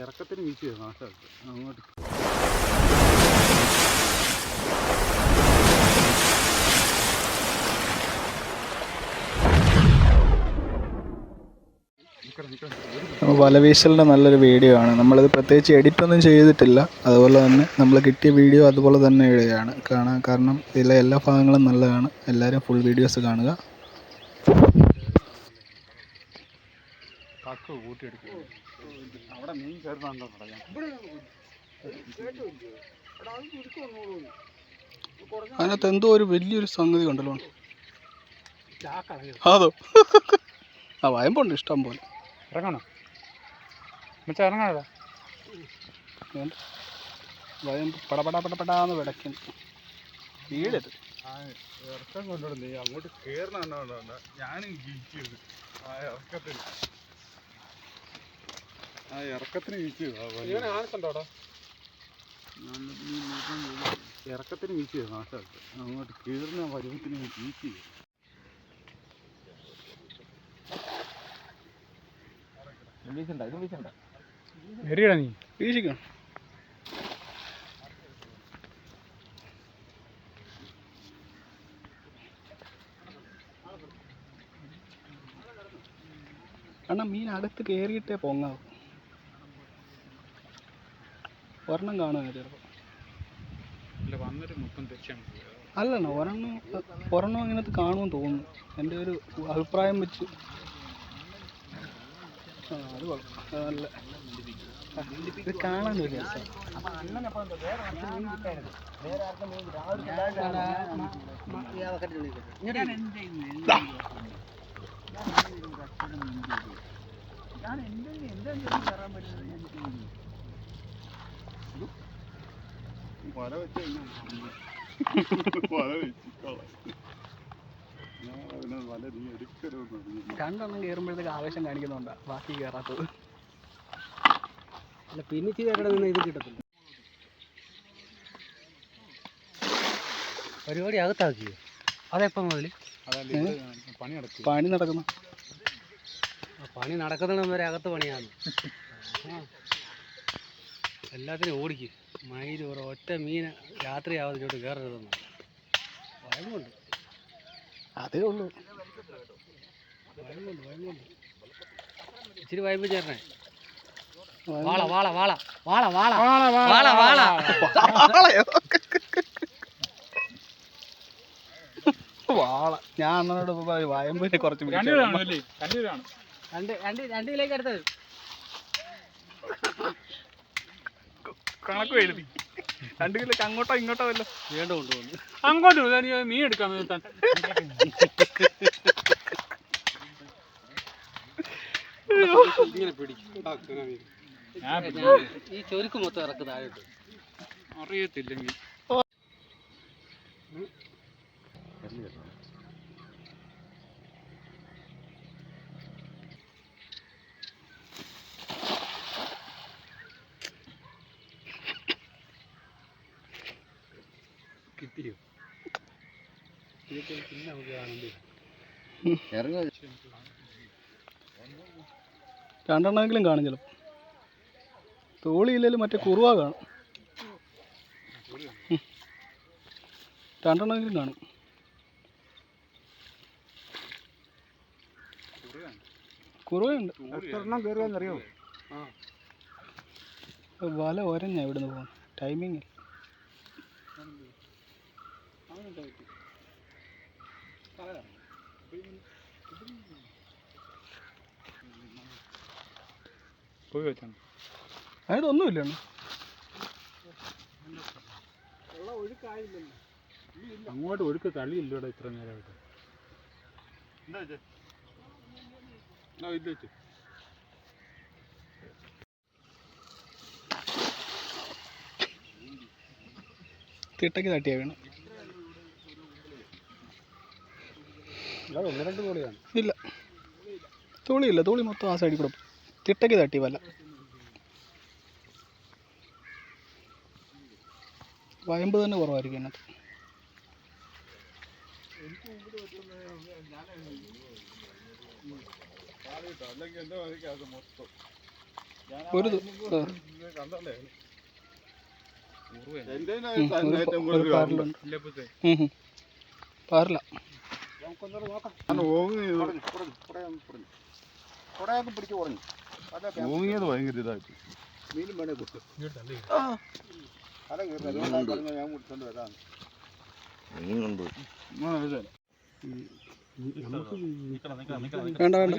ഇറക്കത്തിന് വീശിയോ നാശമായിട്ട് അങ്ങോട്ട്. വലവീശലിൻ്റെ നല്ലൊരു വീഡിയോ ആണ്. നമ്മളിത് പ്രത്യേകിച്ച് എഡിറ്റൊന്നും ചെയ്തിട്ടില്ല. അതുപോലെ തന്നെ നമ്മൾ കിട്ടിയ വീഡിയോ അതുപോലെ തന്നെ ഇടുകയാണ് കാണാൻ. കാരണം ഇതിലെ എല്ലാ ഭാഗങ്ങളും നല്ലതാണ്. എല്ലാവരും ഫുൾ വീഡിയോസ് കാണുക. അതിനകത്ത് എന്തോ ഒരു വലിയൊരു സംഗതി കണ്ടല്ലോ. അതോ ആ വയമ്പുണ്ട് ഇഷ്ടം പോലെ. ഇറങ്ങണോ മച്ചാ? ഇറങ്ങാടാ. വയമ്പ് പടപടാന്ന് വിടയ്ക്കുന്നു. വീടത് ഇറക്കം കൊണ്ടുവിടുന്നേ അങ്ങോട്ട് കയറണ ഞാനും വീഴ്ചയത് ആ ഇറക്കത്തിന് വീഴ്ചയത് ഇറക്കത്തിന് വീഴ്ചയത് നാശമായിട്ട് അങ്ങോട്ട് കയറുന്ന വലുപ്പത്തിന് വീഴ്ചയത്. എറിയടാ നീ വീശിക്കണം. കാരണം മീൻ അകത്ത് കയറിയിട്ടേ പൊങ്ങാവും. ഒരെണ്ണം കാണുക ചിലപ്പോൾ. അല്ലണ്ണ ഒരെണ്ണം അങ്ങനത്തെ കാണുമെന്ന് തോന്നുന്നു. എൻ്റെ ഒരു അഭിപ്രായം വെച്ച്. അത് കൊള്ളാം. നല്ല ഇത് കാണാൻ ഒരു രസം. രണ്ടെണ്ണം കയറുമ്പോഴത്തേക്ക് ആവേശം കാണിക്കുന്നുണ്ടാ ബാക്കി കയറാത്തത്. അല്ല പിന്നെ ചെയ്ത് ഇത് കിട്ടത്തില്ല. പരിപാടി അകത്താക്കിയോ? അതെപ്പം മുതൽ പണി നടക്കുന്നു? പണി നടക്കുന്നതിന് വരെ അകത്ത് പണിയാണ്. എല്ലാത്തിനും ഓടിക്കും. മയിൽ ഒറ്റ മീൻ രാത്രി ആവാതിലോട്ട് കയറരുതെന്ന് ഭയമുണ്ട്. അതേ ഉള്ളൂ. ഭയമുണ്ട്. ഇച്ചിരി വയമ്പ് ചേർന്നേ. വാള വാള വാള വാള വാള വാള വാള വാള. ഞാൻ അണ്ണനോട് വയമ്പിനെ കുറച്ച് രണ്ടിലേക്ക് അടുത്തത് കണക്ക് എഴുതി 2 കിലോക്ക് അങ്ങോട്ടോ ഇങ്ങോട്ടോ വല്ല വേണ്ട കൊണ്ടുപോകുന്നു. അങ്ങോട്ട് മീൻ എടുക്കാൻ ഇങ്ങനെ പിടിക്കും. ഈ ചൊരുക്ക് മൊത്തം ഇറക്ക് താഴോട്ട് അറിയത്തില്ല മീൻ. കിട്ടിയോ? പിന്നെ രണ്ടെണ്ണമെങ്കിലും കാണും ചിലപ്പോൾ. തോളിയില്ലെങ്കിലും മറ്റേ കുറുവ കാണും. രണ്ടെണ്ണമെങ്കിലും കാണും. കുറുവയുണ്ട്. വല ഒരഞ്ഞ ഇവിടുന്ന് പോകണം. ടൈമിങ് പോയി വെച്ചാണ്. അതിനകത്ത് ഒന്നുമില്ല. അങ്ങോട്ട് ഒഴുക്ക് കളിയില്ലൂടെ ഇത്ര നേരമായിട്ട്. തിട്ടയ്ക്ക് തട്ടിയാ വേണം. ഇല്ല തോളിയില്ല. തോളി മൊത്തം ആ സൈഡിൽ കൂടെ തിട്ടയ്ക്ക് തട്ടി വല്ല. വയമ്പ് തന്നെ കുറവായിരിക്കും അതിനകത്ത്. എനിക്ക് മുമ്പിൽ പറ്റുന്ന ഞാൻ അല്ലെങ്കിൽ എൻ്റെ വഴിക്ക് അത് മൊത്തം ഒരു കണ്ടല്ലേ പാറില്ല. ഓങ്ങിയത് ഭയങ്കര ഇതായിട്ട് മീനും വേണേ കൊടുത്തു ഞാൻ മുടിച്ചോണ്ട് വരാം. മീൻ കൊണ്ടുപോയി വേണ്ട വേണ്ട.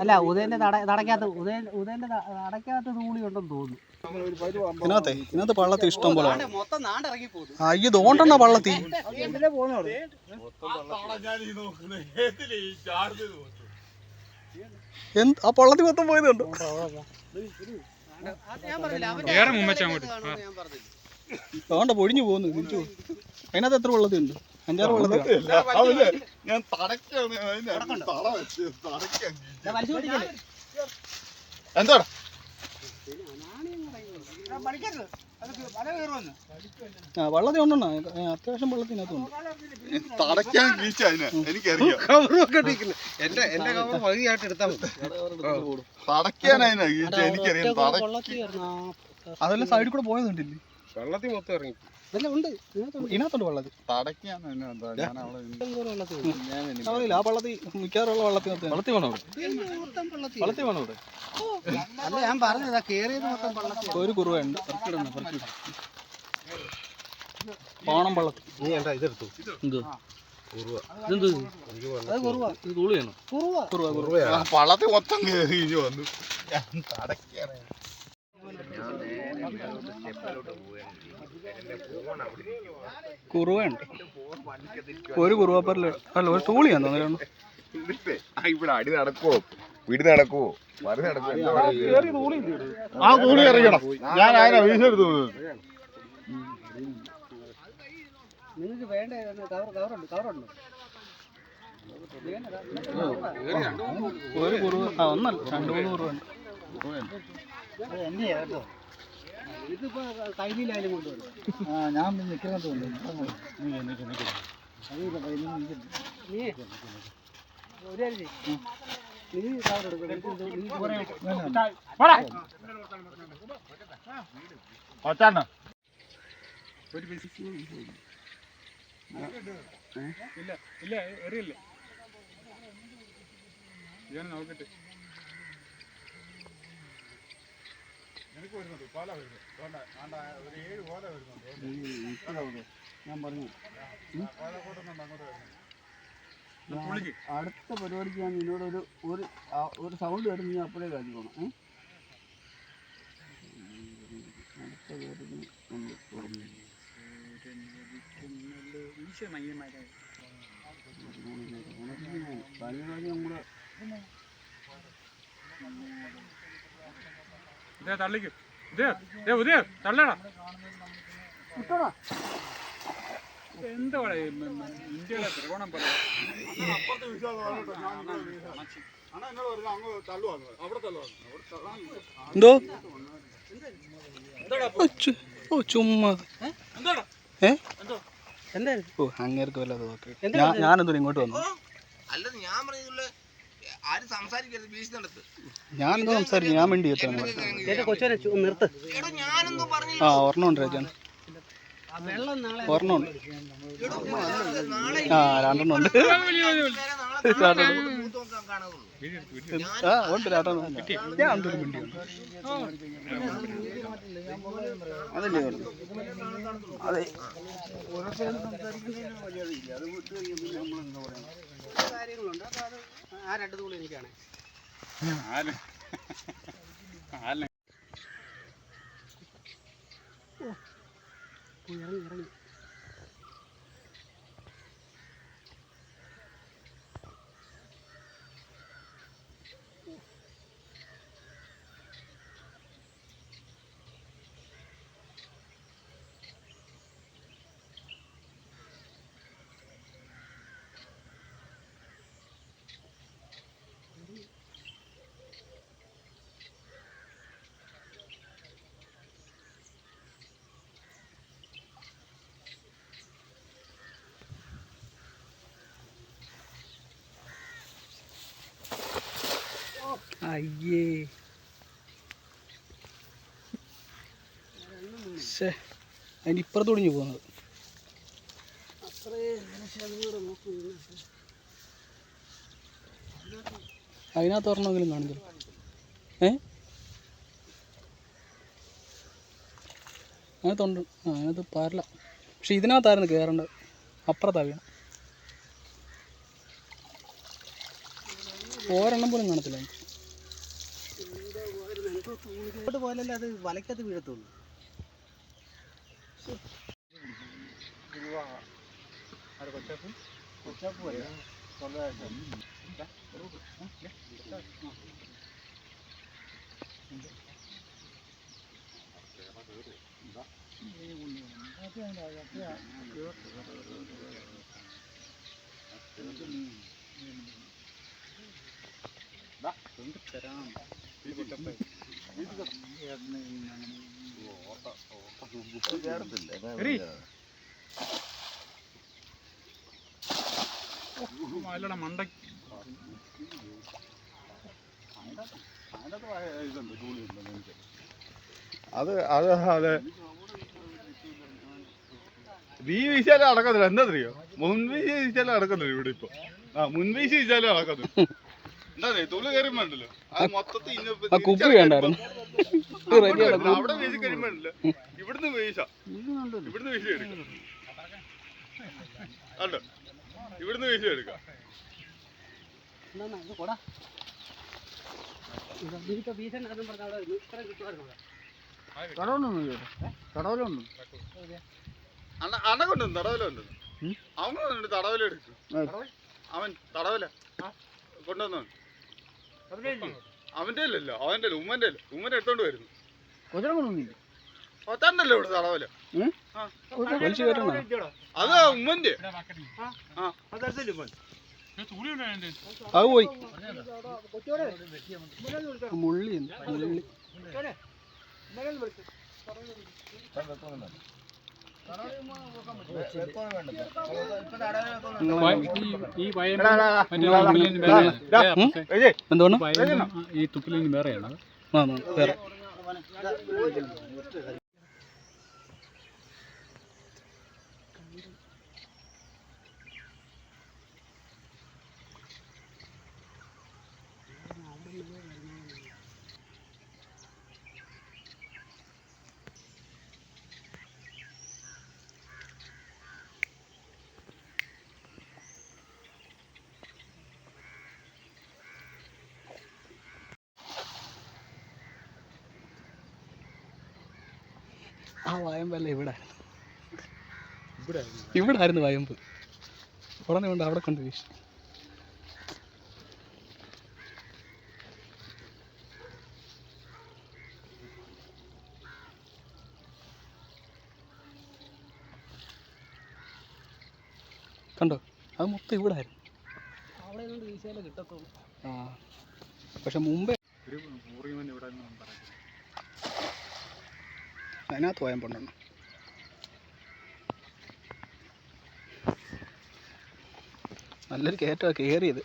അല്ല ഉദയന്റെ തടക്കകത്ത് ഉദയന്റെ തടക്കകത്ത് തൂളി ഉണ്ടെന്ന് തോന്നുന്നു. ഇതിനകത്ത് പള്ളത്തി ഇഷ്ടം പോലെ മൊത്തം നാണ്ടിറങ്ങി പോകുന്നു. അയ്യോ തോണ്ടണ്ട പള്ളത്തി. ആ പള്ളത്തി മൊത്തം പോയതുണ്ടോ? അതുകൊണ്ട പൊഴിഞ്ഞു പോകുന്നു തിരിച്ചു. അതിനകത്ത് എത്ര വെള്ളത്തി ഉണ്ട്? 5-6 വെള്ളത്തി. ഞാൻ എന്താ വള്ളത്തി ഉണ്ടെണ്ണ അത്യാവശ്യം വെള്ളത്തിനകത്തുണ്ട്. തടയ്ക്കാൻ വീഴ്ച അതിന് എനിക്കറിയാം. എന്റെ കവർ പകുതിയായിട്ട് എടുത്താൽ തടയ്ക്കാൻ അതിനാ വീഴ്ച എനിക്കറിയാം. അതെല്ലാം സൈഡിൽ കൂടെ പോയതുണ്ടില്ലേ? വെള്ളത്തിൽ മൊത്തം ഇറങ്ങി ഇതിനകത്തുണ്ട് വെള്ളത്തിൽ. തടയ്ക്കാൻ ആ വള്ളത്തി മിക്കാറുള്ള വെള്ളത്തിനകത്ത്. വെള്ളത്തി വേണോ വെള്ളത്തി വേണോ ഇവിടെ? അല്ല ഞാൻ പറഞ്ഞതാ കേറിയത് മൊത്തം വെള്ളത്തിൽ. ഒരു കുറുവയുണ്ട്. ഓണം വള്ളത്തിൽ. നീ എന്താ ഇതെടുത്തു? പള്ളത്തി മൊത്തം കയറി വന്നു. കുറുവയുണ്ട്. ഒരു കുറുവാപ്പറില് അല്ല ഒരു തൂളിയാന്ന് തോന്നുന്നു. ഇവിടെ അടി നടക്കുവോ പിടി നടക്കുവോ മറി നടക്കുവോ? ആ തൂളി ഇറങ്ങണം. ഞാൻ ആരാ വീശെടുത്തു? നിങ്ങൾക്ക് വേണ്ട കവറുണ്ട്. ഒരു കുറുവ ഒന്നല്ല 2-3 കുറുവുണ്ട്. എന്നെയാ കേട്ടോ. ഇതിപ്പോ കൈലിയിലായാലും കൊണ്ടുവരും. ഞാൻ നിൽക്കുന്ന തോന്നുന്നു. നീ ഒരു കാര്യം ചെയ്യ്. നീ കവറെടുക്കും. ഇല്ല എറിയില്ല. ഞാൻ നോക്കട്ടെ. ഞാൻ പറഞ്ഞു അടുത്ത പരിപാടിക്ക് ഞാൻ നിന്നോട് ഒരു സൗണ്ട് കേട്ട് നീ അപ്പോഴേ കാണിക്കണം. അടുത്ത പരിപാടിക്ക് തള്ളിക്ക് ഉദയ തള്ളടാ. എന്താ ഇന്ത്യയിലെ ത്രികോണം പോലെ എന്തോ ചുമ്മാ ഓ അങ്ങേർക്ക് വല്ലതും നോക്കി. ഞാനെന്തോ ഇങ്ങോട്ട് വന്നു. ഞാനെന്തോ സംസാരിക്കും. ഞാൻ വേണ്ടി എത്താണ്. നിർത്ത്. ആ ഒരെണ്ണമുണ്ട് രാജാണ്. ഒരെണ്ണമുണ്ട്. ആ 2 ഉണ്ട്. ആ ഉണ്ട് 2 ഞാൻ ഉണ്ട്. ഒരു മിണ്ടി ഉണ്ട്. അതല്ലേ അതെ. കാര്യങ്ങളുണ്ട്. അപ്പൊ അത് ആ 2 തൂളി എനിക്കാണ്. ഇറങ്ങി അയ്യേ അതിൻ്റെ ഇപ്പുറത്ത് ഒടിഞ്ഞു പോകുന്നത്. അതിനകത്ത് ഒരെണ്ണമെങ്കിലും കാണിച്ചു. അതിനകത്തുണ്ട്. അതിനകത്ത് പാരില്ല. പക്ഷെ ഇതിനകത്തായിരുന്നു കയറേണ്ടത്. അപ്പുറത്താ വീണ. ഒരെണ്ണം പോലും കാണത്തില്ല. ഇങ്ങോട്ട് പോയാലല്ലേ അത് വലക്കകത്ത് വീഴത്തുള്ളൂ. മണ്ട അത് അത് അതെ നീ വീശാലും അടക്കത്തില്ല. എന്താ മുൻവീശി വീശാലും അടക്കുന്നില്ല ഇവിടെ ഇപ്പൊ. മുൻവീശി വീശാലും അടക്കുന്നു. എന്താ തുള്ളി കയറുമ്പോ ഉണ്ടല്ലോ അത് മൊത്തത്തിൽ അവിടെ വീശി കഴിയുമ്പോ ഉണ്ടല്ലോ ഇവിടുന്ന് വീശ ഇവിടുന്ന് വീശി എടുക്കാം. അല്ലോ ഇവിടുന്ന് വീശി എടുക്കാം. അണകൊണ്ടും തടവലുണ്ട്. അവനുണ്ട് തടവലെടുക്കും. അവൻ തടവല കൊണ്ടുവന്നു. അവന്റെ അല്ലല്ലോ, അവന്റെ അല്ല, ഉമ്മന്റെ അല്ല. ഉമ്മന്റെ എടുത്തോണ്ട് വരുന്നു. ഒത്തണ്ടല്ലോ ഇവിടെ തടവല. അത് ഉമ്മന്റെ. അത് പോയി മുള്ളി മുള്ളി. എന്താണ് ഈ തുപ്പിലിന് വേറെയാണ്. വേറെ ആ വയമ്പല്ല ഇവിടെ ആയിരുന്നു വയമ്പ്. ഉടനെ കൊണ്ട് അവിടെ കൊണ്ട് വീശി. കണ്ടോ, അത് മൊത്തം ഇവിടെ ആയിരുന്നു. അവിടെ കൊണ്ട് വീശാലേ കിട്ടത്തുള്ളൂ. ആ പക്ഷെ മുമ്പേ അതിനകത്ത് വയമ്പുണ്ടെന്ന്. നല്ലൊരു കയറ്റമാണ് കയറിയത്.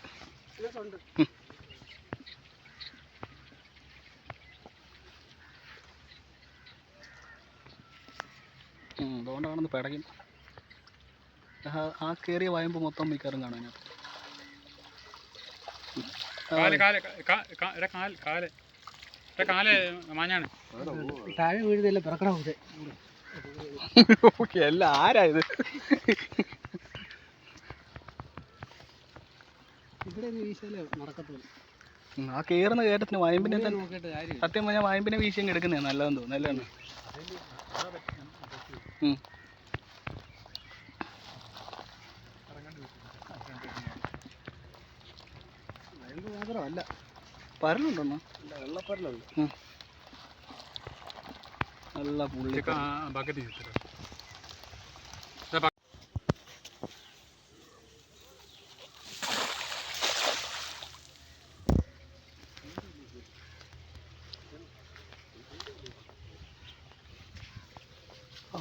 അതുകൊണ്ടാണെന്ന് പിടയും. ആ കയറിയ വയമ്പ് മൊത്തം മിക്കവാറും കാണാൻ. താഴെ വീഴുന്നില്ല, പിറക്കണം. എല്ലാം ആരായത്? ഇവിടെ വീശാലേ നടക്കത്തുള്ളൂ. ആ കയറുന്ന കയറ്റത്തിന് വയമ്പിനെ സത്യം പറഞ്ഞാൽ വയമ്പിനെ വീശി എടുക്കുന്നതാണ് നല്ലതെന്ന് തോന്നുന്നു. നല്ലതാണ്. മാത്രമല്ല പരലുണ്ടോ? വെള്ളപ്പരലുണ്ട്. നല്ല പുള്ളി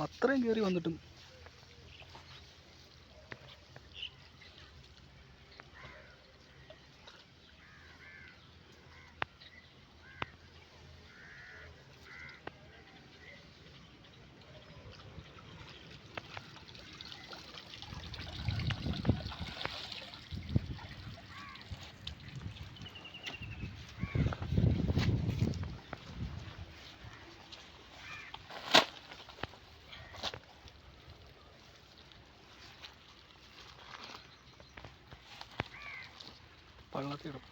അത്രയും കയറി വന്നിട്ടും വള്ളത്തിടും.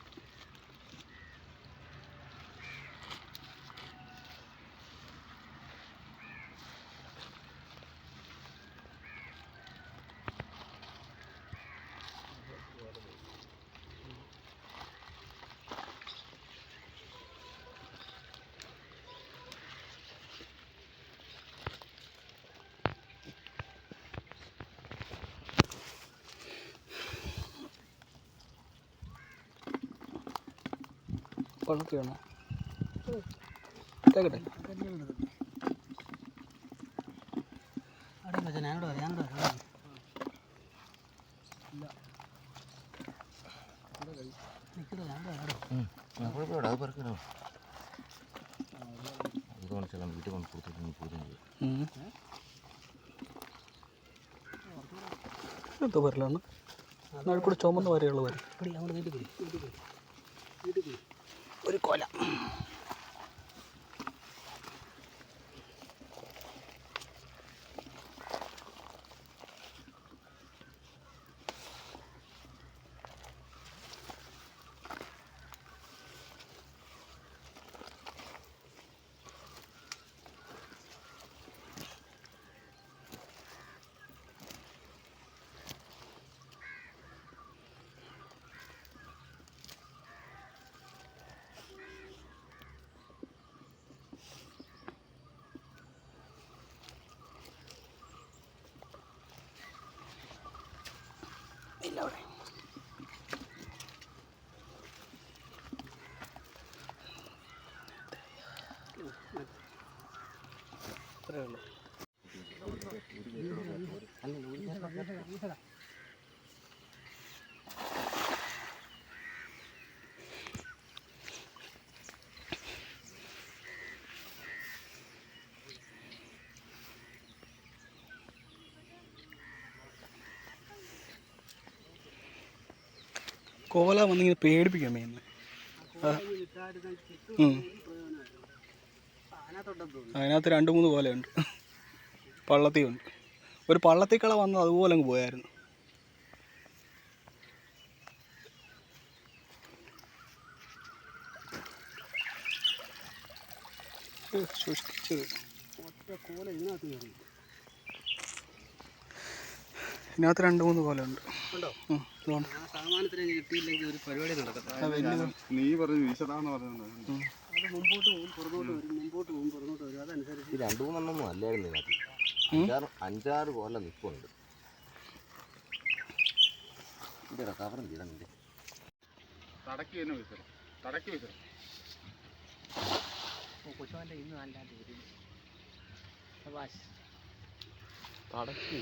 വള്ളത്തി വേണോ കേക്കട്ടെ? എന്തോ വരലാണ് കൂടെ ചുമന്ന വരെയുള്ള വര ഒരു കൊല. ഇല്ല അവിടെ അത്രേ ഉള്ളൂ. കോല വന്നിങ്ങനെ പേടിപ്പിക്കാൻ മീനിനെ. അതിനകത്ത് 2-3 കോലയുണ്ട്. പള്ളത്തിയുണ്ട്. ഒരു പള്ളത്തിക്കള വന്നത് അതുപോലെ അങ്ങ് പോയായിരുന്നു. സൂക്ഷിച്ചത് ഇതിനകത്ത് 2-3 കോലയുണ്ട്. നീ പറഞ്ഞു വീശതാന്ന് പറഞ്ഞത് ഈ 2-3 അല്ലായിരുന്നു ഇതിനകത്ത് 5-6 കോല നിൽപ്പുണ്ട്. കവറും ചെയ്തിട്ടുണ്ട്. തടക്കി തന്നെ വീശണം. തടക്കി വീശണം. തടക്കി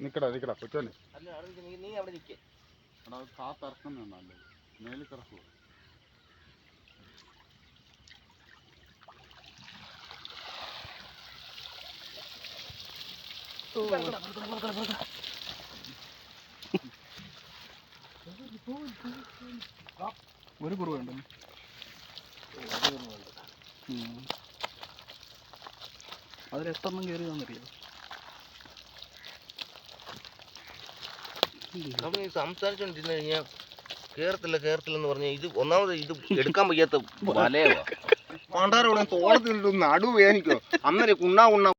നിക്കടാ കൊച്ചോനെ. നീ അവിടെ നിൽക്കേ. എടാ കാത്തിറക്കുന്ന നല്ലത്. മേലിൽ കിടക്കുക. ഒരു കുറവുണ്ട്. അതിൽ 8 എണ്ണം കയറിയതാണെന്നറിയാം. നമ്മൾ ഈ സംസാരിച്ചോണ്ടിരുന്നു കഴിഞ്ഞാൽ കേരളത്തിലെന്ന് പറഞ്ഞാൽ ഇത് ഒന്നാമത് ഇത് എടുക്കാൻ വയ്യാത്ത വലയവാ. പണ്ടാരോടെ തോളത്തിലിട്ട് നടുവ് വേദനിക്കോ. അന്നേരം ഉണ്ണാ